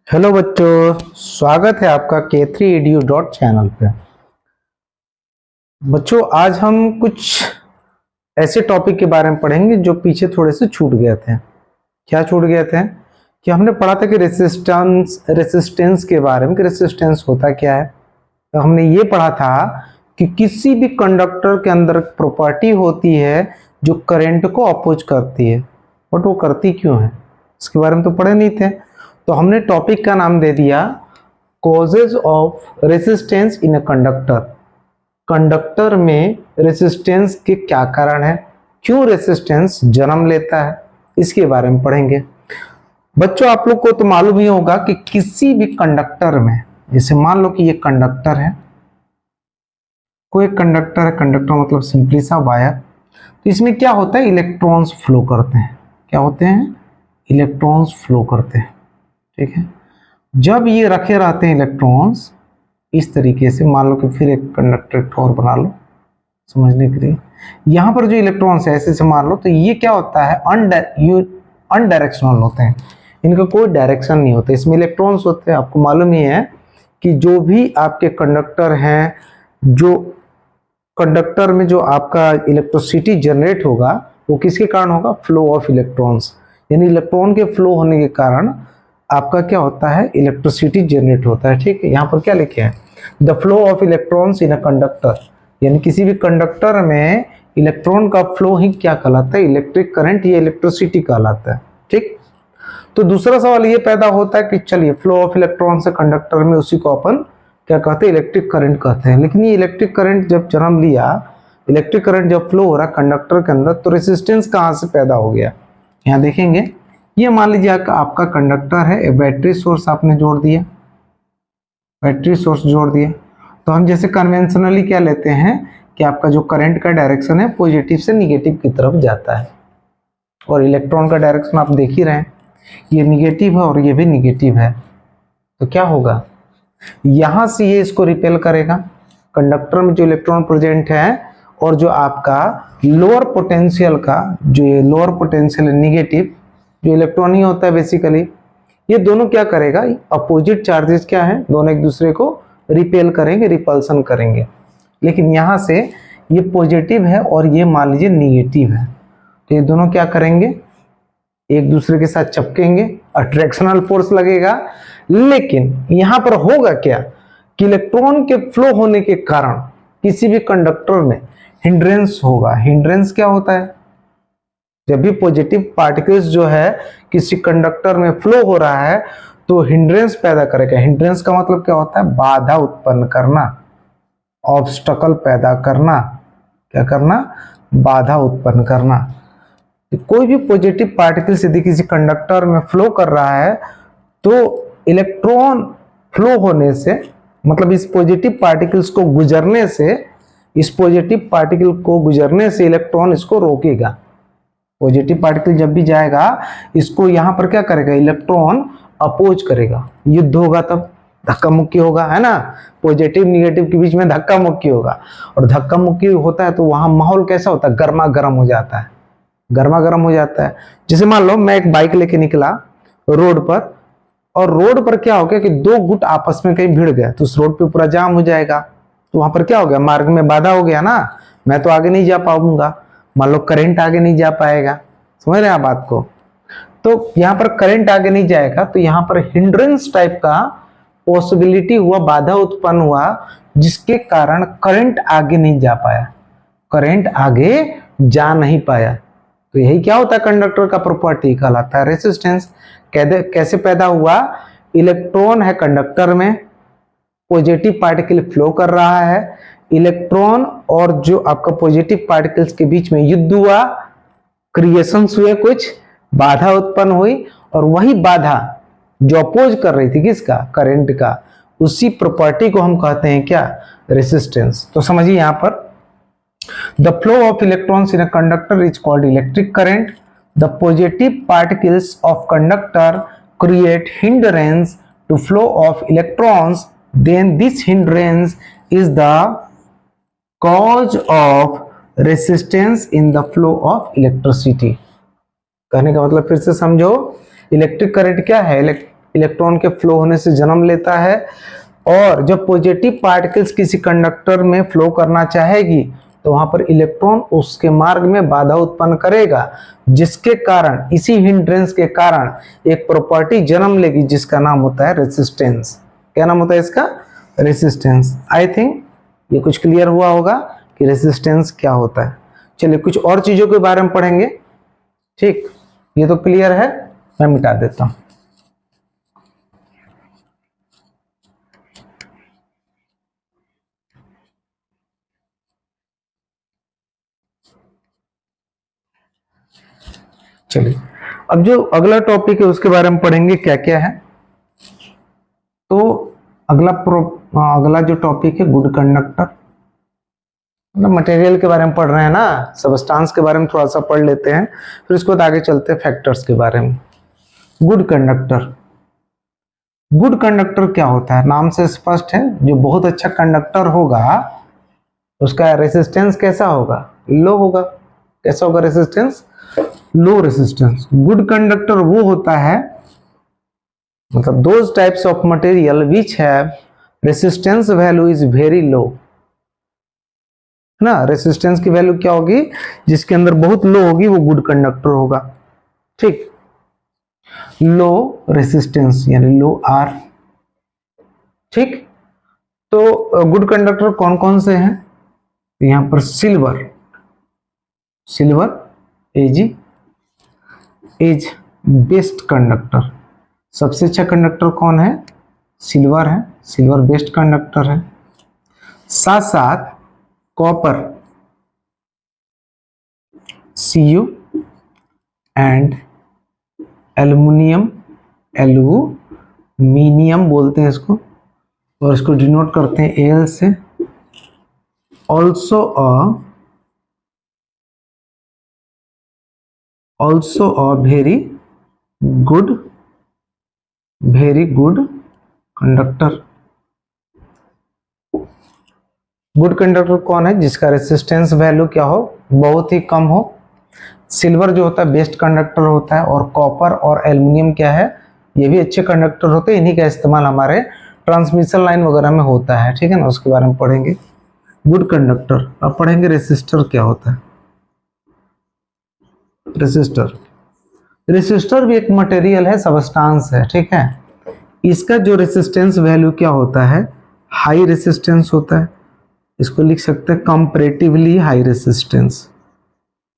Hello बच्चों, स्वागत है आपका K3 Edu डॉट चैनल पे। बच्चों, आज हम कुछ ऐसे टॉपिक के बारे में पढ़ेंगे जो पीछे थोड़े से छूट गए थे। क्या छूट गए थे कि हमने पढ़ा था कि रेसिस्टेंस के बारे में, कि रेसिस्टेंस होता क्या है। तो हमने ये पढ़ा था कि किसी भी कंडक्टर के अंदर प्रॉपर्टी होती है जो करंट को अपोज करती है, बट वो करती क्यों है इसके बारे में तो पढ़े नहीं थे। तो हमने टॉपिक का नाम दे दिया causes of resistance in a conductor. Conductor में रेसिस्टेंस के क्या कारण है, क्यों रेसिस्टेंस जन्म लेता है, इसके बारे में पढ़ेंगे। बच्चों, आप लोग को तो मालूम ही होगा कि किसी भी कंडक्टर में, जैसे मान लो कि ये कंडक्टर है, कोई कंडक्टर है, कंडक्टर मतलब सिंपली सा वायर। तो इसमें क्या होता है, इलेक्ट्रॉन्स फ्लो करते हैं। क्या होते हैं? इलेक्ट्रॉन्स फ्लो करते हैं। ठीक है, जब ये रखे रहते हैं इलेक्ट्रॉन्स इस तरीके से, मान लो कि फिर एक कंडक्टर और बना लो समझने के लिए। यहाँ पर जो इलेक्ट्रॉन्स है ऐसे से मान लो, तो ये क्या होता है, अनडायरेक्शनल होते हैं, इनका कोई डायरेक्शन नहीं होता। इसमें इलेक्ट्रॉन्स होते हैं, आपको मालूम ही है कि जो भी आपके कंडक्टर हैं, जो कंडक्टर में जो आपका इलेक्ट्रिसिटी जनरेट होगा वो किसके कारण होगा, फ्लो ऑफ इलेक्ट्रॉन्स। यानी इलेक्ट्रॉन के फ्लो होने के कारण आपका क्या होता है, इलेक्ट्रिसिटी जनरेट होता है। ठीक है, यहाँ पर क्या लिखे हैं, the flow of electrons in a conductor, यानी किसी भी कंडक्टर में इलेक्ट्रॉन का फ्लो ही क्या कहलाता है, इलेक्ट्रिक करंट या इलेक्ट्रिसिटी कहलाता है। ठीक, तो दूसरा सवाल ये पैदा होता है कि चलिए फ्लो ऑफ इलेक्ट्रॉन से कंडक्टर में, उसी को अपन क्या कहते हैं, इलेक्ट्रिक करंट कहते हैं। लेकिन ये इलेक्ट्रिक करंट जब जन्म लिया, इलेक्ट्रिक करंट जब फ्लो हो रहा कंडक्टर के अंदर, तो रेसिस्टेंस कहाँ से पैदा हो गया, यहाँ देखेंगे। ये मान लीजिए आपका कंडक्टर है, एक बैटरी सोर्स आपने जोड़ दिया, बैटरी सोर्स जोड़ दिया। तो हम जैसे कन्वेंशनली क्या लेते हैं कि आपका जो करंट का डायरेक्शन है पॉजिटिव से निगेटिव की तरफ जाता है, और इलेक्ट्रॉन का डायरेक्शन आप देख ही रहे हैं, ये निगेटिव है और ये भी निगेटिव है। तो क्या होगा, यहां से ये इसको रिपेल करेगा, कंडक्टर में जो इलेक्ट्रॉन प्रेजेंट है, और जो आपका लोअर पोटेंशियल का, जो ये लोअर पोटेंशियल है निगेटिव, जो इलेक्ट्रॉन ही होता है बेसिकली, ये दोनों क्या करेगा, अपोजिट चार्जेस क्या है, दोनों एक दूसरे को रिपेल करेंगे, रिपल्सन करेंगे। लेकिन यहां से ये पॉजिटिव है और ये मान लीजिए निगेटिव है, तो ये दोनों क्या करेंगे, एक दूसरे के साथ चिपकेंगे, अट्रैक्शनल फोर्स लगेगा। लेकिन यहां पर होगा क्या कि इलेक्ट्रॉन के फ्लो होने के कारण किसी भी कंडक्टर में हिंड्रेंस होगा। हिंड्रेंस क्या होता है, जब भी पॉजिटिव पार्टिकल्स जो है किसी कंडक्टर में फ्लो हो रहा है तो हिंड्रेंस पैदा करेगा। हिंड्रेंस का मतलब क्या होता है, बाधा उत्पन्न करना, ऑब्स्टकल पैदा करना। क्या करना, बाधा उत्पन्न करना। कोई भी पॉजिटिव पार्टिकल्स यदि किसी कंडक्टर में फ्लो कर रहा है तो इलेक्ट्रॉन फ्लो होने से, मतलब इस पॉजिटिव पार्टिकल्स को गुजरने से, इस पॉजिटिव पार्टिकल को गुजरने से इलेक्ट्रॉन इसको रोकेगा। पॉजिटिव पार्टिकल जब भी जाएगा इसको यहां पर क्या करेगा, इलेक्ट्रॉन अपोज करेगा, युद्ध होगा, तब धक्का मुक्की होगा, है ना। पॉजिटिव निगेटिव के बीच में धक्का मुक्की होगा, और धक्का मुक्की होता है तो वहां माहौल कैसा होता है, गर्मा गर्म हो जाता है, गर्मा गर्म हो जाता है। जैसे मान लो मैं एक बाइक लेके निकला रोड पर, और रोड पर क्या हो गया कि दो गुट आपस में कहीं भिड़ गया, तो उस रोड पे पूरा जाम हो जाएगा। तो वहां पर क्या हो गया, मार्ग में बाधा हो गया ना, मैं तो आगे नहीं जा पाऊंगा, मान लो करंट आगे नहीं जा पाएगा। समझ रहे हैं आप बात को। तो यहाँ पर करंट आगे नहीं जाएगा, तो यहाँ पर हिंड्रेंस टाइप का पॉसिबिलिटी हुआ, बाधा उत्पन्न हुआ, जिसके कारण करंट आगे नहीं जा पाया, करंट आगे जा नहीं पाया। तो यही क्या होता है, कंडक्टर का प्रॉपर्टी कहलाता है रेसिस्टेंस। कैसे पैदा हुआ, इलेक्ट्रॉन है कंडक्टर में, पॉजिटिव पार्टिकल फ्लो कर रहा है, इलेक्ट्रॉन और जो आपका पॉजिटिव पार्टिकल्स के बीच में युद्ध हुआ, क्रिएशंस हुए, कुछ बाधा उत्पन्न हुई, और वही बाधा जो अपोज कर रही थी किसका, करंट का, उसी प्रॉपर्टी को हम कहते हैं क्या, रेसिस्टेंस। तो समझिए यहां पर the flow of electrons in a conductor is called electric current. The positive particles of conductor create hindrance to flow of electrons, then this hindrance is the cause of resistance in the flow of electricity. कहने का मतलब फिर से समझो, electric current क्या है, electron के flow होने से जन्म लेता है। और जब पॉजिटिव पार्टिकल्स किसी कंडक्टर में फ्लो करना चाहेगी तो वहां पर इलेक्ट्रॉन उसके मार्ग में बाधा उत्पन्न करेगा, जिसके कारण, इसी हिंड्रेंस के कारण एक प्रॉपर्टी जन्म लेगी जिसका नाम होता है रेसिस्टेंस। क्या नाम होता है इसका? रेसिस्टेंस। आई थिंक ये कुछ क्लियर हुआ होगा कि रेसिस्टेंस क्या होता है। चलिए कुछ और चीजों के बारे में पढ़ेंगे। ठीक, ये तो क्लियर है, मैं मिटा देता हूं। चलिए अब जो अगला टॉपिक है उसके बारे में पढ़ेंगे क्या क्या है। तो अगला जो टॉपिक है गुड कंडक्टर, मतलब मटेरियल के बारे में पढ़ रहे हैं ना, सबस्टांस के बारे में थोड़ा सा पढ़ लेते हैं, फिर उसके बाद आगे चलते हैं फैक्टर्स के बारे में। गुड कंडक्टर, गुड कंडक्टर क्या होता है? नाम से स्पष्ट है, जो बहुत अच्छा कंडक्टर होगा उसका रेसिस्टेंस कैसा होगा? लो होगा। कैसा होगा रेसिस्टेंस? लो रेसिस्टेंस। गुड कंडक्टर वो होता है, मतलब those types of material which have resistance value is very low, है ना। रेसिस्टेंस की वैल्यू क्या होगी? जिसके अंदर बहुत लो होगी वो गुड कंडक्टर होगा। ठीक, लो रेसिस्टेंस यानी लो आर। ठीक, तो गुड कंडक्टर कौन कौन से हैं? यहां पर silver, silver is best conductor. सबसे अच्छा कंडक्टर कौन है? सिल्वर है, सिल्वर बेस्ट कंडक्टर है। साथ साथ copper, Cu and aluminium, aluminium बोलते हैं इसको, और इसको डिनोट करते हैं Al से। Also a very good conductor. Good conductor कौन है? जिसका रेसिस्टेंस वैल्यू क्या हो? बहुत ही कम हो। सिल्वर जो होता है बेस्ट कंडक्टर होता है, और कॉपर और एल्युमिनियम क्या है? ये भी अच्छे कंडक्टर होते हैं। इन्हीं का इस्तेमाल हमारे ट्रांसमिशन लाइन वगैरह में होता है। ठीक है ना, उसके बारे में पढ़ेंगे। Good conductor. अब पढ़ेंगे रेसिस्टर क्या होता है। रेसिस्टर भी एक मटेरियल है, सबस्टांस है। ठीक है, इसका जो रेसिस्टेंस वैल्यू क्या होता है? हाई रेसिस्टेंस होता है। इसको लिख सकते हैं comparatively high resistance,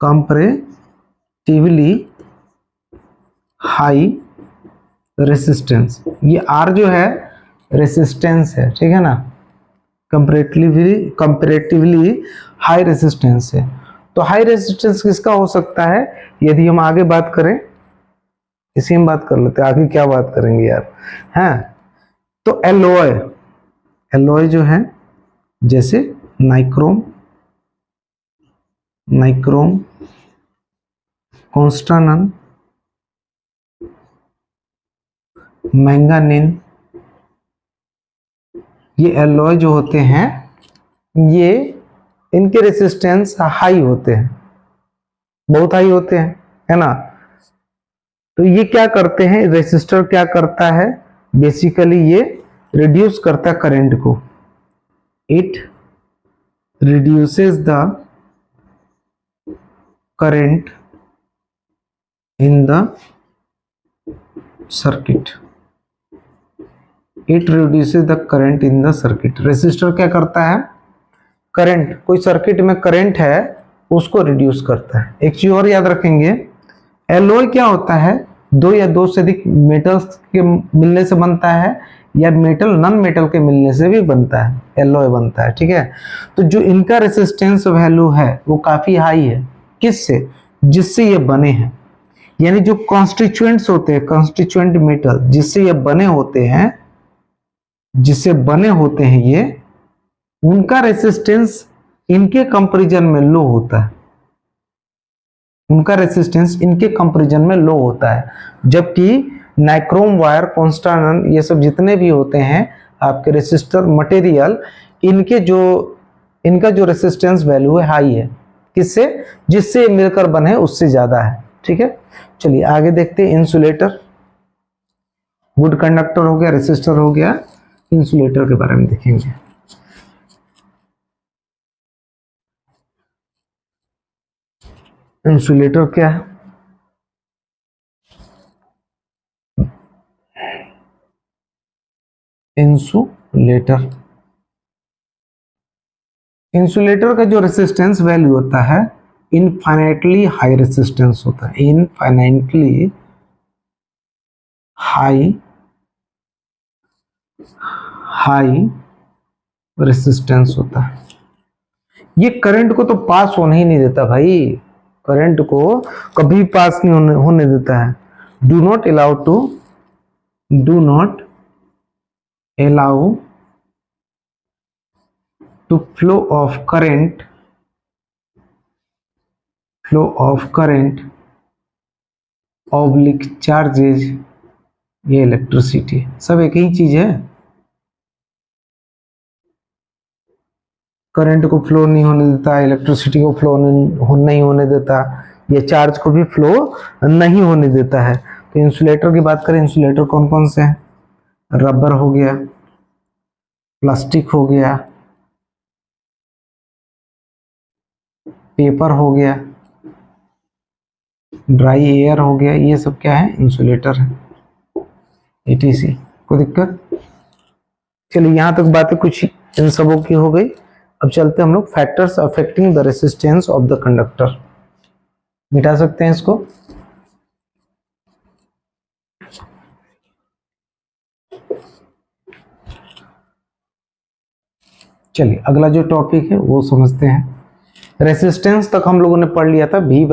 comparatively high resistance. ये आर जो है रेसिस्टेंस है, ठीक है ना, कंपैरेटिवली हाई रेसिस्टेंस है। तो हाई रेसिस्टेंस किसका हो सकता है? यदि हम आगे बात करें, इसी में बात कर लेते हैं, आगे क्या बात करेंगे यार, हैं। तो एलॉय जो है, जैसे नाइक्रोम, कॉन्स्टानन, मैंगानीन, ये एलॉय जो होते हैं ये, इनके रेसिस्टेंस हाई होते हैं, बहुत हाई होते हैं, है ना। तो ये क्या करते हैं? रेसिस्टर क्या करता है? बेसिकली ये रिड्यूस करता है करंट को। It reduces the current in the circuit. It reduces the current in the circuit. Resistor क्या करता है? करंट, कोई सर्किट में करंट है उसको रिड्यूस करता है। एक चीज और याद रखेंगे, एलॉय क्या होता है? दो या दो से अधिक मेटल्स के मिलने से बनता है, या मेटल नॉन मेटल के मिलने से भी बनता है, एलॉय बनता है। ठीक है, तो जो इनका रेसिस्टेंस वैल्यू है वो काफी हाई है। किससे? जिससे ये बने हैं, यानी जो कॉन्स्टिट्यूएंट्स होते हैं, कॉन्स्टिट्यूएंट मेटल जिससे ये बने होते हैं, जिससे बने होते हैं ये, उनका रेसिस्टेंस इनके कंपैरिजन में लो होता है। उनका रेसिस्टेंस इनके कंपैरिजन में लो होता है, जबकि नाइक्रोम वायर, कॉन्स्टानन, ये सब जितने भी होते हैं आपके रेसिस्टर मटेरियल, इनका जो रेसिस्टेंस वैल्यू है हाई है। किससे? जिससे ये मिलकर बने उससे ज्यादा है। ठीक है, चलिए आगे देखते हैं। इंसुलेटर, गुड कंडक्टर हो गया, रेसिस्टर हो गया, इंसुलेटर के बारे में देखेंगे। इंसुलेटर क्या है? इंसुलेटर इंसुलेटर का जो रेसिस्टेंस वैल्यू होता है इनफाइनाइटली हाई रेसिस्टेंस होता है, इनफाइनाइटली हाई रेसिस्टेंस होता है। ये करंट को तो पास होने ही नहीं देता भाई, करंट को कभी पास नहीं होने देता है। Do not allow to flow of current oblique charges, ये इलेक्ट्रिसिटी सब एक ही चीज है। करंट को फ्लो नहीं होने देता, इलेक्ट्रिसिटी को फ्लो नहीं होने देता, ये चार्ज को भी फ्लो नहीं होने देता है। तो इंसुलेटर की बात करें, इंसुलेटर कौन कौन से हैं? रबर हो गया, प्लास्टिक हो गया, पेपर हो गया, ड्राई एयर हो गया, ये सब क्या है? इंसुलेटर है। ETC कोई दिक्कत? चलिए यहां तक बातें कुछ इन सबों की हो गई। अब चलते हम लोग factors affecting the resistance of the conductor. मिटा सकते हैं इसको। चलिए अगला जो टॉपिक है वो समझते हैं। रेसिस्टेंस तक हम लोगों ने पढ़ लिया था, V